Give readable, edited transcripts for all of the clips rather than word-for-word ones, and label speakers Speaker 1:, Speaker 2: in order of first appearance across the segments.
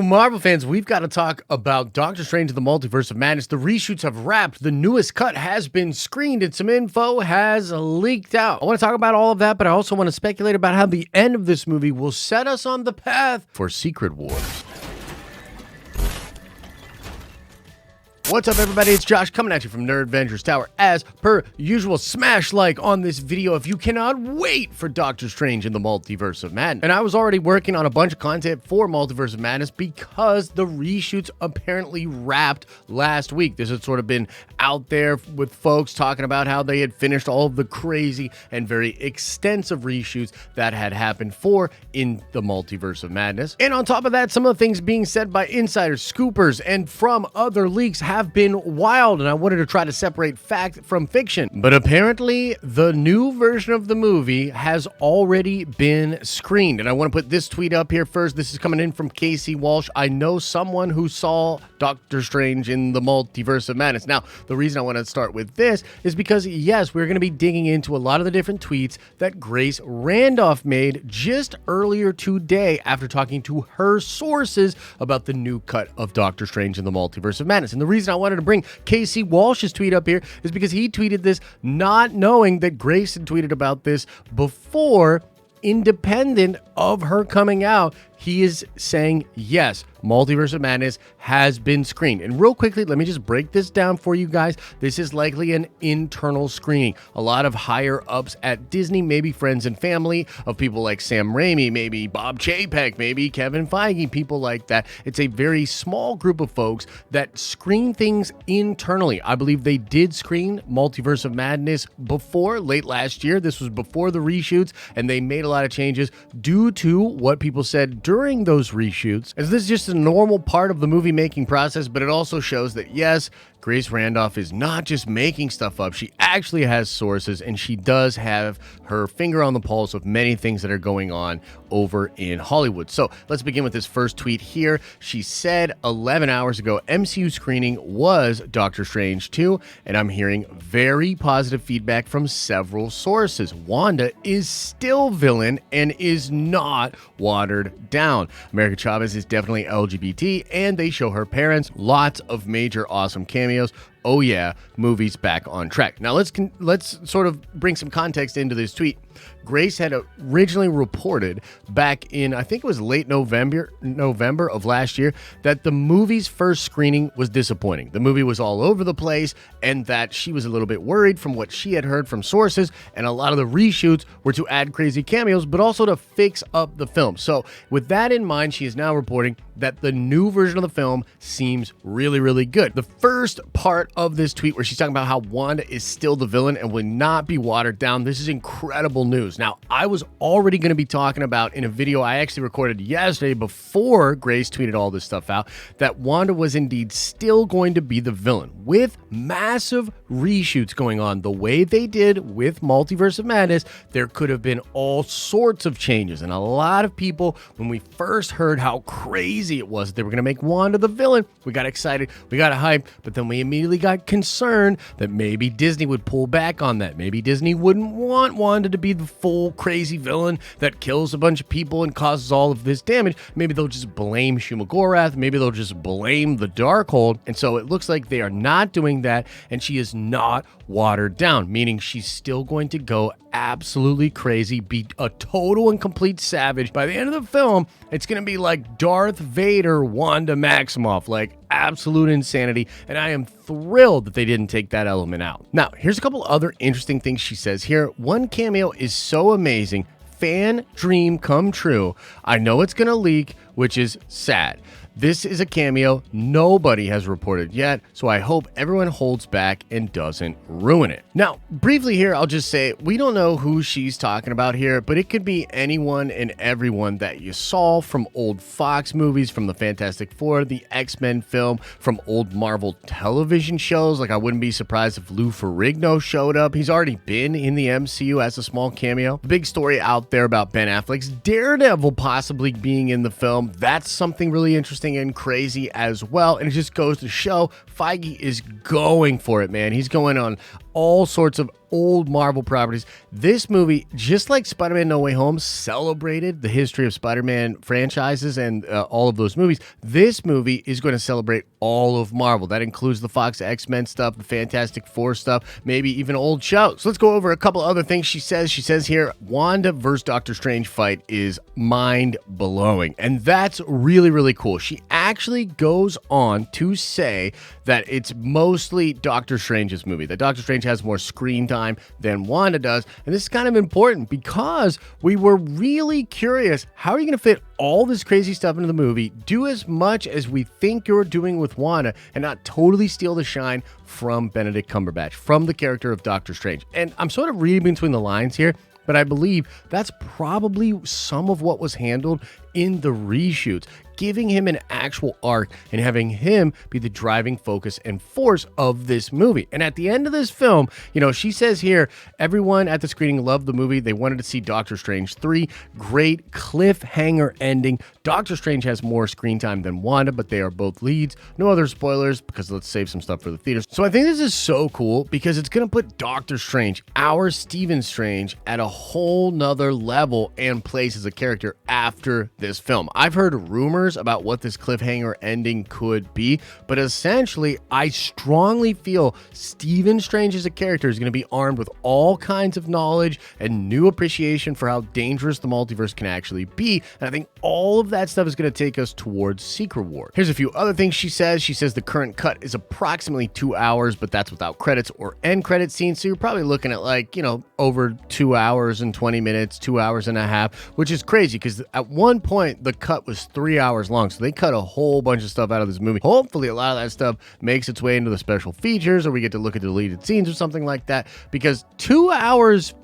Speaker 1: Marvel fans, we've got to talk about Doctor Strange in the Multiverse of Madness. The reshoots have wrapped. The newest cut has been screened and some info has leaked out. I want to talk about all of that, but I also want to speculate about how the end of this movie will set us on the path for Secret Wars. What's up, everybody? It's Josh coming at you from Nerd Ventures Tower. As per usual, smash like on this video if you cannot wait for Doctor Strange in the Multiverse of Madness. And I was already working on a bunch of content for Multiverse of Madness because the reshoots apparently wrapped last week. This had sort of been out there with folks talking about how they had finished all of the crazy and very extensive reshoots that had happened in the Multiverse of Madness. And on top of that, some of the things being said by insiders, scoopers, and from other leaks have been wild, and I wanted to try to separate fact from fiction. But apparently, the new version of the movie has already been screened. And I want to put this tweet up here first. This is coming in from Casey Walsh. I know someone who saw Doctor Strange in the Multiverse of Madness. Now, the reason I want to start with this is because, yes, we're going to be digging into a lot of the different tweets that Grace Randolph made just earlier today after talking to her sources about the new cut of Doctor Strange in the Multiverse of Madness. And the reason I wanted to bring Casey Walsh's tweet up here is because he tweeted this not knowing that Grace had tweeted about this before, independent of her coming out. He is saying, yes, Multiverse of Madness has been screened. And real quickly, let me just break this down for you guys. This is likely an internal screening. A lot of higher ups at Disney, maybe friends and family of people like Sam Raimi, maybe Bob Chapek, maybe Kevin Feige, people like that. It's a very small group of folks that screen things internally. I believe they did screen Multiverse of Madness before, late last year. This was before the reshoots, and they made a lot of changes due to what people said during those reshoots, as this is just a normal part of the movie making process. But it also shows that, yes, Grace Randolph is not just making stuff up. She actually has sources, and she does have her finger on the pulse of many things that are going on over in Hollywood. So let's begin with this first tweet here. She said 11 hours ago, MCU screening was Doctor Strange 2, and I'm hearing very positive feedback from several sources. Wanda is still villain and is not watered down. America Chavez is definitely LGBT, and they show her parents. Lots of major awesome cameos. Oh yeah, movie's back on track. Now let's sort of bring some context into this tweet. Grace had originally reported back in, I think it was late November of last year, that the movie's first screening was disappointing. The movie was all over the place, and that she was a little bit worried from what she had heard from sources, and a lot of the reshoots were to add crazy cameos, but also to fix up the film. So with that in mind, she is now reporting that the new version of the film seems really, really good. The first part of this tweet where she's talking about how Wanda is still the villain and will not be watered down, this is incredible news. Now, I was already going to be talking about in a video I actually recorded yesterday before Grace tweeted all this stuff out, that Wanda was indeed still going to be the villain. With massive reshoots going on the way they did with Multiverse of Madness, there could have been all sorts of changes. And a lot of people, when we first heard how crazy it was that they were going to make Wanda the villain, we got excited, we got hyped, but then we immediately got concerned that maybe Disney would pull back on that. Maybe Disney wouldn't want Wanda to be the full crazy villain that kills a bunch of people and causes all of this damage. Maybe they'll just blame Shumagorath. Maybe they'll just blame the Darkhold. And so it looks like they are not doing that, and she is not watered down, meaning she's still going to go absolutely crazy, be a total and complete savage. By the end of the film, it's going to be like Darth Vader, Wanda Maximoff, like absolute insanity, and I am thrilled that they didn't take that element out. Now, here's a couple other interesting things she says here. One cameo is so amazing, fan dream come true. I know it's going to leak, which is sad. This is a cameo nobody has reported yet, so I hope everyone holds back and doesn't ruin it. Now, briefly here, I'll just say we don't know who she's talking about here, but it could be anyone and everyone that you saw from old Fox movies, from the Fantastic Four, the X-Men film, from old Marvel television shows. Like, I wouldn't be surprised if Lou Ferrigno showed up. He's already been in the MCU as a small cameo. The big story out there about Ben Affleck's Daredevil possibly being in the film. That's something really interesting and crazy as well, and it just goes to show Feige is going for it, man. He's going on all sorts of old Marvel properties. This movie, just like Spider-Man No Way Home, celebrated the history of Spider-Man franchises and all of those movies. This movie is going to celebrate all of Marvel. That includes the Fox X-Men stuff, the Fantastic Four stuff, maybe even old shows. So let's go over a couple other things she says. She says here, Wanda versus Doctor Strange fight is mind-blowing. And that's really, really cool. She actually goes on to say that it's mostly Doctor Strange's movie, that Doctor Strange has more screen time than Wanda does. And this is kind of important because we were really curious, how are you going to fit all this crazy stuff into the movie, do as much as we think you're doing with Wanda, and not totally steal the shine from Benedict Cumberbatch, from the character of Doctor Strange? And I'm sort of reading between the lines here, but I believe that's probably some of what was handled in the reshoots, giving him an actual arc and having him be the driving focus and force of this movie. And at the end of this film, you know, she says here, everyone at the screening loved the movie. They wanted to see Doctor Strange 3. Great cliffhanger ending. Doctor Strange has more screen time than Wanda, but they are both leads. No other spoilers because let's save some stuff for the theaters. So I think this is so cool because it's going to put Doctor Strange, our Stephen Strange, at a whole nother level and place as a character after this film. I've heard rumors about what this cliffhanger ending could be, but essentially I strongly feel Stephen Strange as a character is going to be armed with all kinds of knowledge and new appreciation for how dangerous the multiverse can actually be, and I think all of that stuff is going to take us towards Secret War. Here's a few other things she says. She says the current cut is approximately 2 hours, but that's without credits or end credit scenes, so you're probably looking at, like, you know, over 2 hours and 20 minutes, 2 hours and a half, which is crazy because at one point the cut was 3 hours long, so they cut a whole bunch of stuff out of this movie. Hopefully a lot of that stuff makes its way into the special features, or we get to look at deleted scenes or something like that, because 2 hours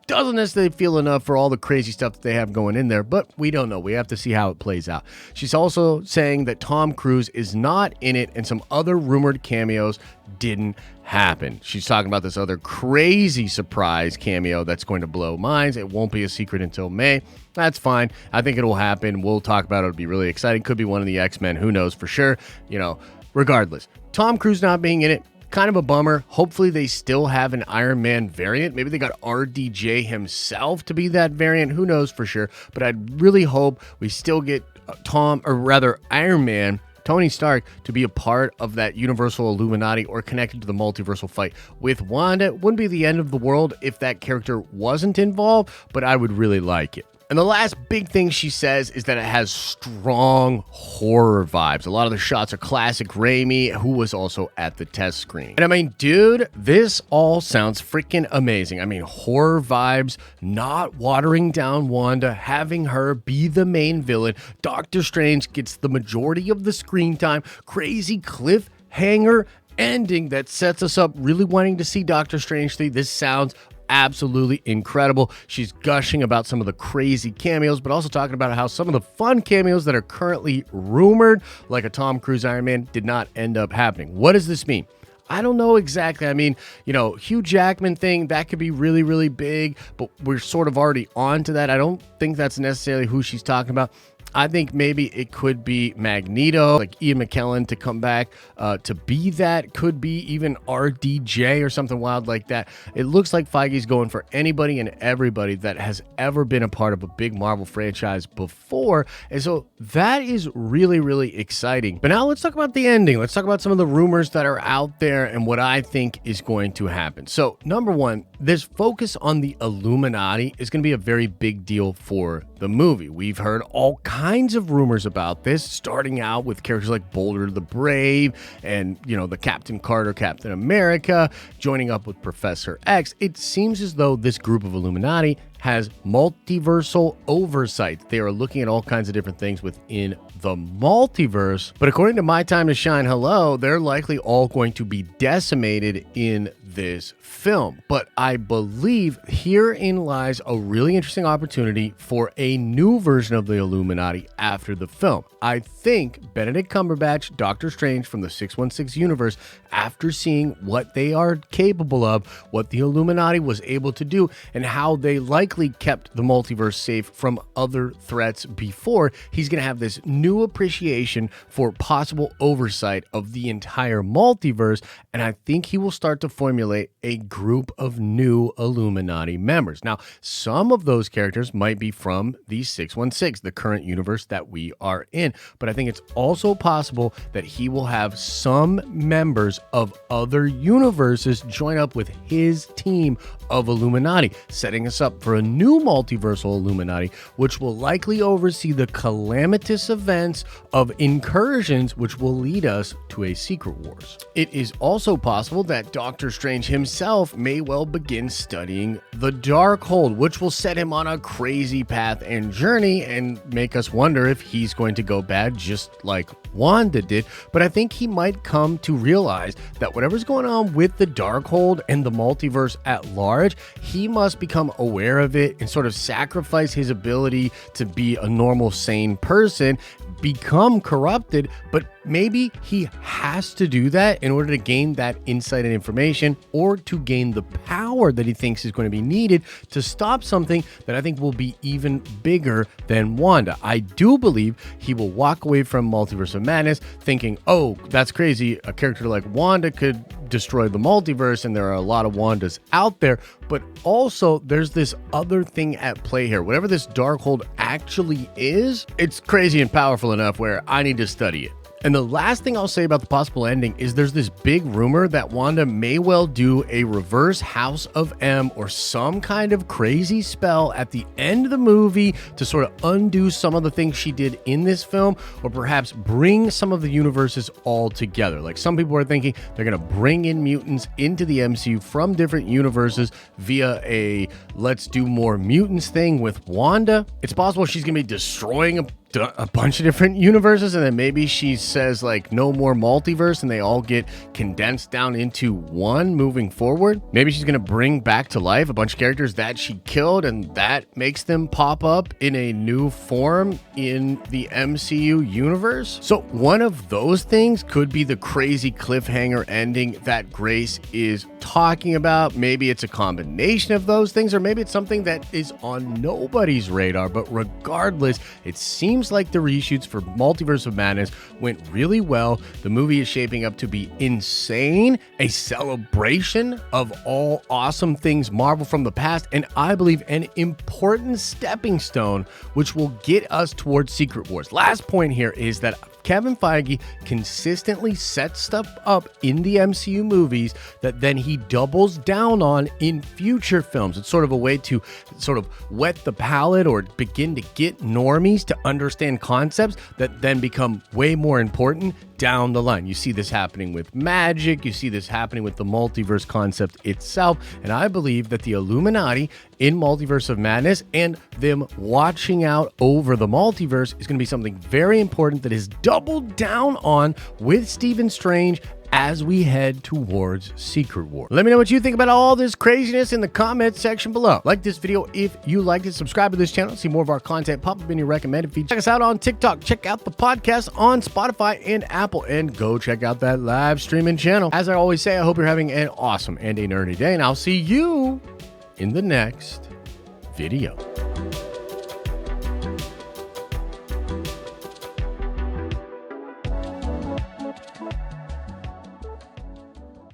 Speaker 1: doesn't necessarily feel enough for all the crazy stuff that they have going in there, but we don't know. We have to see how it plays out. She's also saying that Tom Cruise is not in it and some other rumored cameos didn't happen. She's talking about this other crazy surprise cameo that's going to blow minds. It won't be a secret until May. That's fine. I think it'll happen. We'll talk about it. It'll be really exciting. Could be one of the X-Men. Who knows for sure? You know, regardless. Tom Cruise not being in it, kind of a bummer. Hopefully they still have an Iron Man variant. Maybe they got RDJ himself to be that variant. Who knows for sure? But I'd really hope we still get Iron Man, Tony Stark, to be a part of that Universal Illuminati or connected to the multiversal fight with Wanda. It wouldn't be the end of the world if that character wasn't involved, but I would really like it. And the last big thing she says is that it has strong horror vibes. A lot of the shots are classic Raimi, who was also at the test screening. And I mean, dude, this all sounds freaking amazing. I mean, horror vibes, not watering down Wanda, having her be the main villain. Doctor Strange gets the majority of the screen time. Crazy cliffhanger ending that sets us up really wanting to see Doctor Strange 3. This sounds absolutely incredible. She's gushing about some of the crazy cameos, but also talking about how some of the fun cameos that are currently rumored, like a Tom Cruise Iron Man, did not end up happening. What does this mean? I don't know exactly. I mean, you know, Hugh Jackman thing, that could be really, really big, but we're sort of already on to that. I don't think that's necessarily who she's talking about. I think maybe it could be Magneto, like Ian McKellen to come back to be that. Could be even RDJ or something wild like that. It looks like Feige's going for anybody and everybody that has ever been a part of a big Marvel franchise before. And so that is really, really exciting. But now let's talk about the ending. Let's talk about some of the rumors that are out there and what I think is going to happen. So number one, this focus on the Illuminati is going to be a very big deal for the movie. We've heard all kinds of rumors about this, starting out with characters like Boulder the Brave and, you know, the Captain Carter, Captain America, joining up with Professor X. It seems as though this group of Illuminati has multiversal oversight. They are looking at all kinds of different things within the multiverse. But according to My Time to Shine, hello, they're likely all going to be decimated in this film. But I believe herein lies a really interesting opportunity for a new version of the Illuminati after the film. I think Benedict Cumberbatch, Doctor Strange from the 616 universe, after seeing what they are capable of, what the Illuminati was able to do, and how they like likely kept the multiverse safe from other threats before, he's going to have this new appreciation for possible oversight of the entire multiverse, and I think he will start to formulate a group of new Illuminati members. Now, some of those characters might be from the 616, the current universe that we are in, but I think it's also possible that he will have some members of other universes join up with his team of Illuminati, setting us up for a new multiversal Illuminati, which will likely oversee the calamitous events of incursions, which will lead us to a Secret Wars. It is also possible that Doctor Strange himself may well begin studying the Darkhold, which will set him on a crazy path and journey and make us wonder if he's going to go bad just like Wanda did. But I think he might come to realize that whatever's going on with the Darkhold and the multiverse at large, he must become aware of it and sort of sacrifice his ability to be a normal, sane person, become corrupted, but maybe he has to do that in order to gain that insight and information, or to gain the power that he thinks is going to be needed to stop something that I think will be even bigger than Wanda. I do believe he will walk away from Multiverse of Madness thinking, oh, that's crazy, a character like Wanda could destroy the multiverse, and there are a lot of Wandas out there, but also there's this other thing at play here. Whatever this Darkhold actually is, it's crazy and powerful enough where I need to study it. And the last thing I'll say about the possible ending is there's this big rumor that Wanda may well do a reverse House of M or some kind of crazy spell at the end of the movie to sort of undo some of the things she did in this film, or perhaps bring some of the universes all together. Like, some people are thinking they're going to bring in mutants into the MCU from different universes via a let's do more mutants thing with Wanda. It's possible she's going to be destroying a bunch of different universes, and then maybe she says like no more multiverse and they all get condensed down into one moving forward. Maybe she's going to bring back to life a bunch of characters that she killed, and that makes them pop up in a new form in the MCU universe. So one of those things could be the crazy cliffhanger ending that Grace is talking about. Maybe it's a combination of those things, or maybe it's something that is on nobody's radar. But regardless, it seems like the reshoots for Multiverse of Madness went really well. The movie is shaping up to be insane, a celebration of all awesome things Marvel from the past, and I believe an important stepping stone which will get us towards Secret Wars. Last point here is that Kevin Feige consistently sets stuff up in the MCU movies that then he doubles down on in future films. It's sort of a way to sort of wet the palate or begin to get normies to understand concepts that then become way more important down the line. You see this happening with magic, you see this happening with the multiverse concept itself, and I believe that the Illuminati in Multiverse of Madness and them watching out over the multiverse is going to be something very important that is doubled down on with Stephen Strange as we head towards Secret War. Let me know what you think about all this craziness in the comments section below. Like this video if you liked it, subscribe to this channel, see more of our content pop up in your recommended feed. Check us out on TikTok, check out the podcast on Spotify and Apple, and go check out that live streaming channel. As I always say, I hope you're having an awesome and a nerdy day, and I'll see you in the next video.